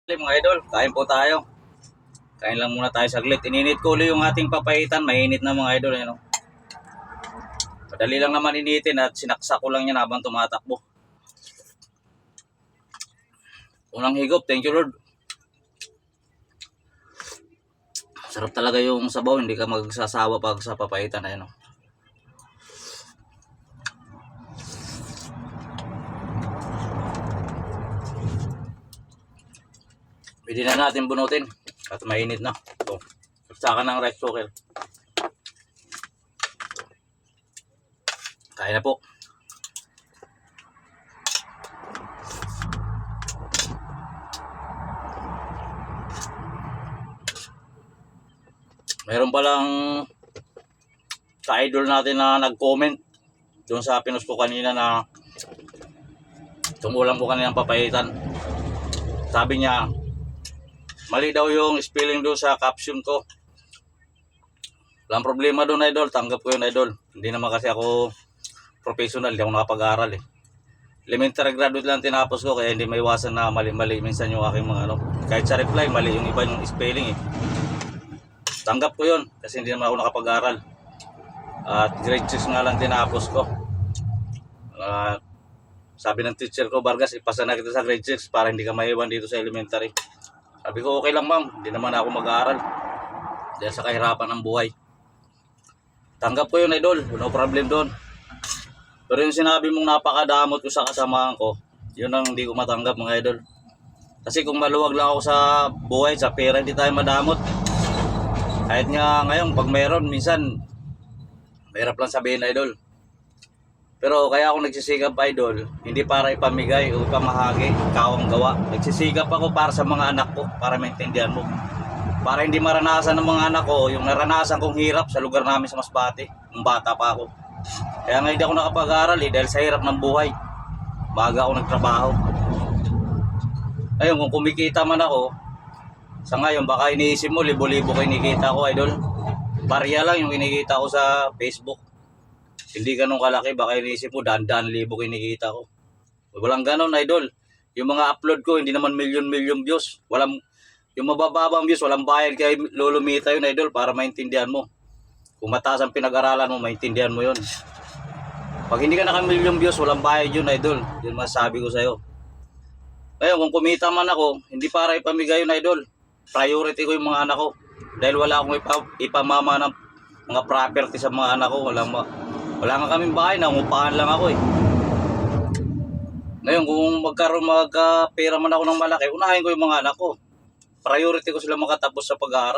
Mga idol, kain po tayo. Kain lang muna tayo saglit. Ininit ko ulit yung ating papaitan. Mainit na mga idol. Ano? Madali lang naman initin at sinaksak ko lang yan habang tumatakbo. Unang higop, thank you Lord. Sarap talaga yung sabaw, hindi ka magsasawa pag sa papaitan. Ano? Pwede na natin bunutin at mainit na. Ito, saka ng rice cooker. Kain na po. Meron palang ka-idol natin na nag-comment doon sa pinost ko kanina na tumulang ko kanina papaitan. Sabi niya, mali daw yung spelling doon sa caption ko. Walang problema doon idol, tanggap ko yun idol. Hindi naman kasi ako professional, hindi ako nakapag-aral eh. Elementary graduate lang tinapos ko kaya hindi maiwasan na mali-mali minsan yung aking mga ano. Kahit sa reply, mali yung iba yung spelling eh. Tanggap ko yun kasi hindi naman ako nakapag-aral. At grade 6 nga lang tinapos ko. Sabi ng teacher ko, Vargas, ipasa na kita sa grade 6 para hindi ka maiwan dito sa elementary. Sabi ko, okay lang ma'am, hindi naman ako mag-aaral dahil sa kahirapan ng buhay. Tanggap ko yun idol, no problem doon. Pero yung sinabi mong napakadamot ko sa kasamahan ko, yun ang hindi ko matanggap mga idol. Kasi kung maluwag lang ako sa buhay, sa pera, hindi tayo madamot. Kahit nga ngayon, pag meron, minsan, mahirap lang sabihin idol. Pero kaya ako nagsisigap idol, hindi para ipamigay o ipamahagi, ikaw ang gawa. Nagsisigap ako para sa mga anak ko, para maintindihan mo. Para hindi maranasan ng mga anak ko, yung naranasan kong hirap sa lugar namin sa Masbate, nung bata pa ako. Kaya nga hindi ako nakapag-aral dahil sa hirap ng buhay. Baga ako nagtrabaho. Ayun, kung kumikita man ako, sa ngayon baka iniisip mo, libo-libo kinikita ko idol. Barya lang yung kinikita ko sa Facebook. Hindi ganun kalaki, baka iniisip mo, daan-daan libo kinikita ko. Walang ganun idol. Yung mga upload ko, hindi naman million views. Yung mabababang views, walang bayad kay Lolo Mita yun idol para maintindihan mo. Kung mataas ang pinag-aralan mo, maintindihan mo yun. Pag hindi ka naka-million views, walang bayad yun idol. Yun masasabi ko sa'yo. Ngayon, kung kumita man ako, hindi para ipamigay yun idol. Priority ko yung mga anak ko. Dahil wala akong ipamama ng mga property sa mga anak ko. Wala nga kaming bahay, nangungupahan lang ako eh. Ngayon, kung magkapera man ako ng malaki, unahin ko yung mga anak ko. Priority ko sila makatapos sa pag-aaral.